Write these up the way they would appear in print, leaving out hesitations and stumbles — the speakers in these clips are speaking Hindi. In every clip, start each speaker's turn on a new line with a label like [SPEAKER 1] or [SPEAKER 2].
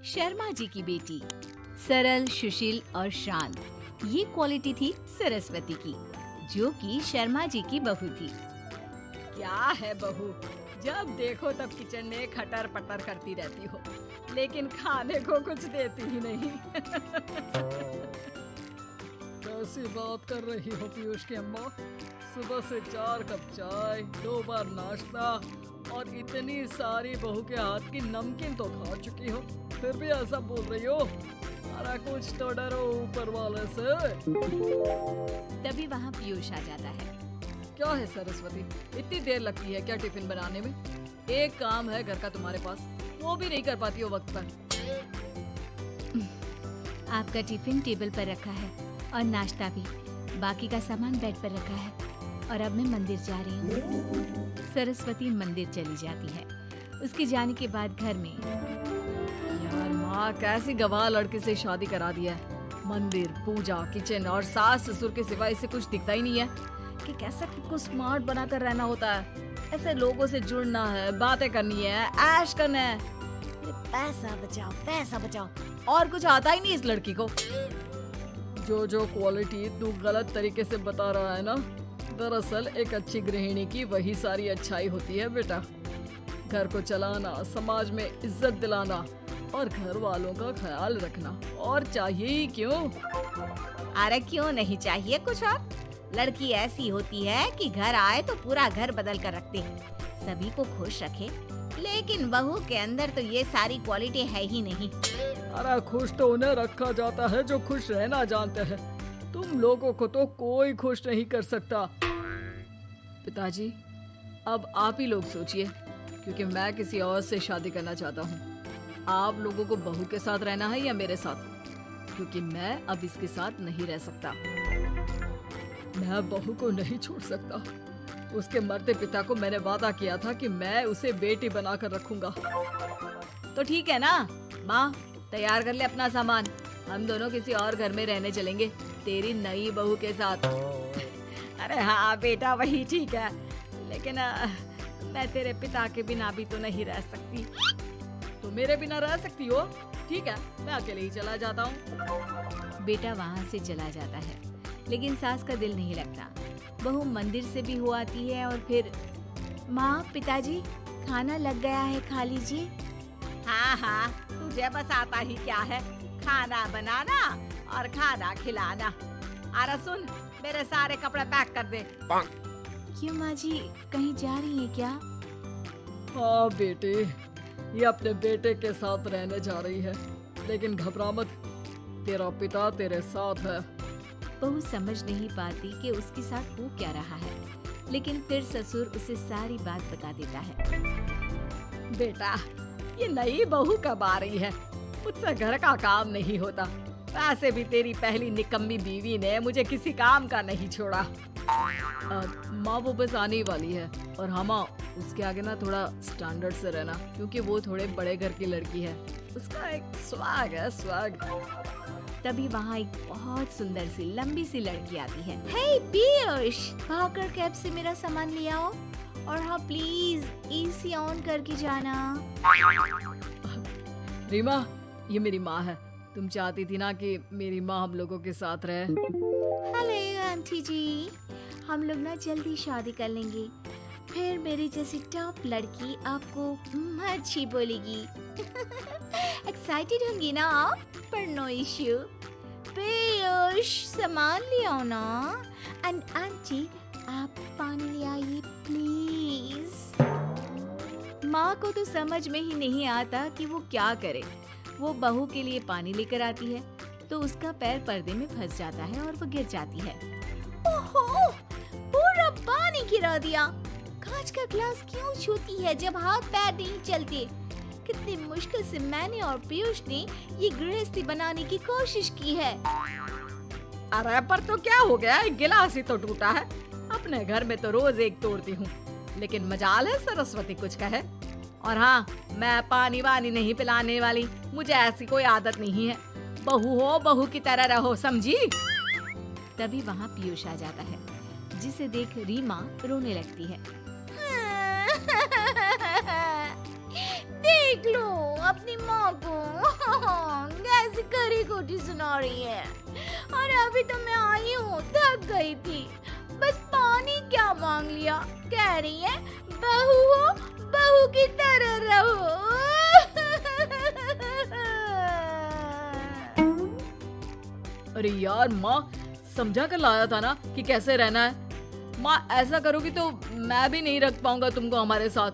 [SPEAKER 1] शर्मा जी की बेटी, सरल, सुशील और शांत, ये क्वालिटी थी सरस्वती की, जो कि शर्मा जी की बहू थी।
[SPEAKER 2] क्या है बहू, जब देखो तब किचन में खटर पटर करती रहती हो, लेकिन खाने को कुछ देती ही नहीं। कैसी बात कर रही हो पीयूष की अम्मा? सुबह से 4 कप चाय, 2 बार नाश्ता और इतनी सारी बहू के हाथ की नमकीन तो खा चुकी हो, फिर भी ऐसा बोल रही हो? अरे कुछ तो डरो ऊपर वाले से।
[SPEAKER 1] तभी वहाँ पीयूष आ जाता है।
[SPEAKER 2] क्या है सरस्वती, इतनी देर लगती है क्या टिफिन बनाने में? एक काम है घर का तुम्हारे पास, वो भी नहीं कर पाती हो वक्त पर।
[SPEAKER 1] आपका टिफिन टेबल पर रखा है और नाश्ता भी, बाकी का सामान बेड पर रखा है और अब मैं मंदिर जा रही हूँ। सरस्वती मंदिर चली जाती है। उसके जाने के बाद घर में,
[SPEAKER 2] यार माँ कैसी गवाह लड़के से शादी करा दिया है। मंदिर, पूजा, किचन और सास ससुर के सिवा इसे कुछ दिखता ही नहीं है कि कैसे खुद को स्मार्ट बनाकर रहना होता है। ऐसे लोगों से जुड़ना है, बातें करनी है, ऐश करना है। ये पैसा बचाओ और कुछ आता ही नहीं इस लड़की को। जो क्वालिटी तू गलत तरीके से बता रहा है ना, दरअसल एक अच्छी गृहिणी की वही सारी अच्छाई होती है बेटा। घर को चलाना, समाज में इज्जत दिलाना और घर वालों का ख्याल रखना, और चाहिए ही क्यों?
[SPEAKER 1] अरे क्यों नहीं चाहिए कुछ और? लड़की ऐसी होती है कि घर आए तो पूरा घर बदल कर रखती है, सभी को खुश रखे। लेकिन बहू के अंदर तो ये सारी क्वालिटी है ही नहीं।
[SPEAKER 2] अरे खुश तो उन्हें रखा जाता है जो खुश रहना जानते हैं। तुम लोगों को तो कोई खुश नहीं कर सकता। पिताजी, अब आप ही लोग सोचिए, क्योंकि मैं किसी और से शादी करना चाहता हूँ। आप लोगों को बहू के साथ रहना है या मेरे साथ? क्योंकि मैं अब इसके साथ नहीं रह सकता। मैं बहू को नहीं छोड़ सकता। उसके मरते पिता को मैंने वादा किया था कि मैं उसे बेटी बनाकर रखूंगा। तो ठीक है ना माँ, तैयार कर ले अपना सामान, हम दोनों किसी और घर में रहने चलेंगे तेरी नई बहू के साथ। अरे हाँ बेटा, वही ठीक है, लेकिन मैं तेरे पिता के बिना भी तो नहीं रह सकती। तो मेरे बिना रह सकती हो? ठीक है, मैं अकेले ही चला जाता हूँ।
[SPEAKER 1] बेटा वहाँ से चला जाता है, लेकिन सास का दिल नहीं लगता। बहू मंदिर से भी हो आती है और फिर, माँ, पिताजी, खाना लग गया है, खा लीजिए।
[SPEAKER 2] हाँ, तुझे बस आता ही क्या है, खाना बनाना और खाना खिलाना। अरे सुन, मेरे सारे कपड़े पैक कर दे।
[SPEAKER 1] क्यों माँ जी, कहीं जा रही है क्या?
[SPEAKER 2] हाँ बेटे, ये अपने बेटे के साथ रहने जा रही है, लेकिन घबरा मत, तेरा पिता तेरे साथ है।
[SPEAKER 1] बहू समझ नहीं पाती कि उसके साथ हो क्या रहा है, लेकिन फिर ससुर उसे सारी बात बता देता है।
[SPEAKER 2] बेटा, ये नई बहू कब आ रही है? मुझसे घर का काम नहीं होता। वैसे भी तेरी पहली निकम्मी बीवी ने मुझे किसी काम का नहीं छोड़ा। माँ वो बस आने ही वाली है, और हाँ माँ, उसके आगे ना थोड़ा स्टैंडर्ड से रहना, क्योंकि वो थोड़े बड़े घर की लड़की है। उसका एक स्वैग है, स्वैग।
[SPEAKER 1] तभी वहाँ एक बहुत सुंदर सी लंबी सी लड़की आती है। हे पीयूष, भागकर कैब से मेरा सामान ले आओ, और हाँ प्लीज एसी ऑन करके जाना।
[SPEAKER 2] रीमा, ये मेरी माँ है। तुम चाहती थी ना कि मेरी माँ हम लोगों के साथ रहे।
[SPEAKER 1] हेलो आंटी जी, हम लोग ना जल्दी शादी कर लेंगे, फिर मेरी जैसी टॉप लड़की आपको अच्छी बोलेगी। एक्साइटेड होंगी ना आप? पर नो इश्यू। पीयूष, सामान ले आओ ना, एंड आंटी आप पानी ले आइए प्लीज। माँ को तो समझ में ही नहीं आता कि वो क्या करे। वो बहू के लिए पानी लेकर आती है तो उसका पैर पर्दे में फंस जाता है और वो गिर जाती है। ओहो, पूरा पानी गिरा दिया। कांच का ग्लास क्यों छूती है जब हाथ पैर नहीं चलते? कितनी मुश्किल से मैंने और पीयूष ने ये गृहस्थी बनाने की कोशिश की है।
[SPEAKER 2] अरे पर तो क्या हो गया, एक गिलास ही तो टूटा है। अपने घर में तो रोज एक तोड़ती हूँ, लेकिन मजाल है सरस्वती कुछ कहे। और हाँ, मैं पानी वानी नहीं पिलाने वाली, मुझे ऐसी कोई आदत नहीं है। बहू हो, बहू की तरह रहो, समझी?
[SPEAKER 1] तभी वहाँ पीयूष आ जाता है, जिसे देख रीमा रोने लगती है। देख लो अपनी माँ को। गोटी सुना रही है। और अभी तो मैं आई हूँ, थक गई थी, बस पानी क्या मांग लिया। कह रही है बहू हो, बहू की तरह रहो।
[SPEAKER 2] अरे यार माँ, समझा कर लाया था ना कि कैसे रहना है। माँ ऐसा करोगी तो मैं भी नहीं रख पाऊंगा तुमको हमारे साथ।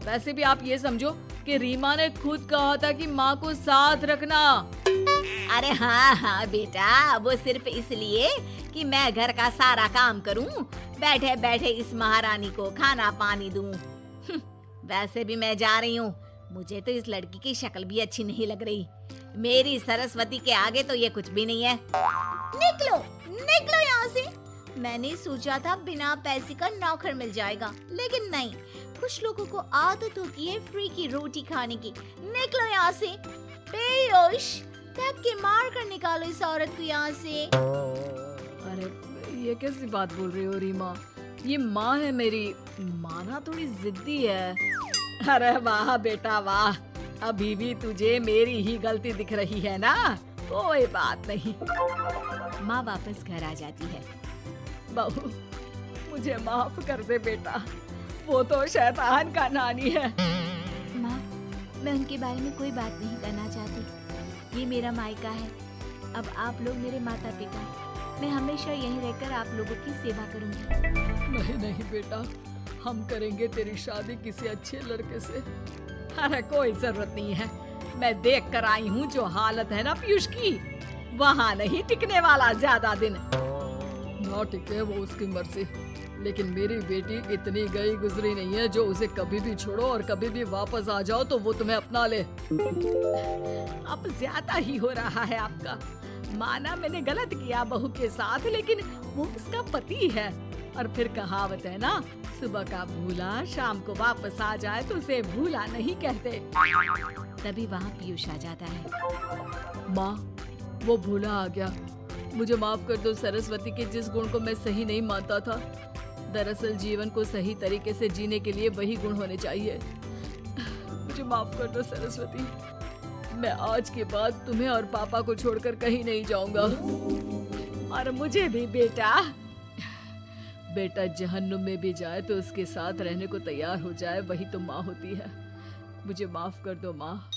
[SPEAKER 2] वैसे भी आप ये समझो कि रीमा ने खुद कहा था कि माँ को साथ रखना।
[SPEAKER 1] अरे हाँ हाँ बेटा, वो सिर्फ इसलिए कि मैं घर का सारा काम करूं, बैठे बैठे इस महारानी को खाना पानी दूं। वैसे भी मैं जा रही हूँ, मुझे तो इस लड़की की शक्ल भी अच्छी नहीं लग रही। मेरी सरस्वती के आगे तो ये कुछ भी नहीं है। निकलो निकलो यहाँ से। मैंने सोचा था बिना पैसे का नौकर मिल जाएगा, लेकिन नहीं, कुछ लोगों को आदत होती है फ्री की रोटी खाने की। निकलो यहाँ से। पीयूष, धक्के के मार कर निकालो इस औरत को यहाँ से।
[SPEAKER 2] अरे ये कैसी बात बोल रही हो रीमा, ये माँ है मेरी। माना थोड़ी जिद्दी है। अरे वाह बेटा वाह, अभी भी तुझे मेरी ही गलती दिख रही है ना। कोई बात नहीं।
[SPEAKER 1] माँ वापस घर आ जाती है।
[SPEAKER 2] बहू मुझे माफ कर दे बेटा, वो तो शैतान का नानी है।
[SPEAKER 1] माँ, मैं उनके बारे में कोई बात नहीं करना चाहती। ये मेरा मायका है। अब आप लोग मेरे माता पिता, मैं हमेशा यहीं रहकर आप लोगों की सेवा करूंगी।
[SPEAKER 2] नहीं नहीं बेटा, हम करेंगे तेरी शादी किसी अच्छे लड़के से। अरे कोई जरूरत नहीं है, मैं देख कर आई हूँ जो हालत है ना पीयूष की, वहाँ नहीं टिकने वाला ज्यादा दिन। ना टिके वो उसकी मर्जी, लेकिन मेरी बेटी इतनी गई गुजरी नहीं है जो उसे कभी भी छोड़ो और कभी भी वापस आ जाओ तो वो तुम्हें अपना ले। अब ज्यादा ही हो रहा है आपका। माना मैंने गलत किया बहू के साथ, लेकिन वो उसका पति है। और फिर कहावत है ना, सुबह का भूला शाम को वापस आ जाए तो उसे भूला नहीं कहते।
[SPEAKER 1] तभी वहाँ पीयूष आ जाता है।
[SPEAKER 2] माँ, वो भूला आ गया, मुझे माफ कर दो। सरस्वती के जिस गुण को मैं सही नहीं मानता था, दरअसल जीवन को सही तरीके से जीने के लिए वही गुण होने चाहिए। मुझे माफ कर दो सरस्वती, मैं आज के बाद तुम्हें और पापा को छोड़कर कहीं नहीं जाऊंगा। और मुझे भी बेटा। बेटा जहन्नुम में भी जाए तो उसके साथ रहने को तैयार हो जाए, वही तो माँ होती है। मुझे माफ कर दो माँ।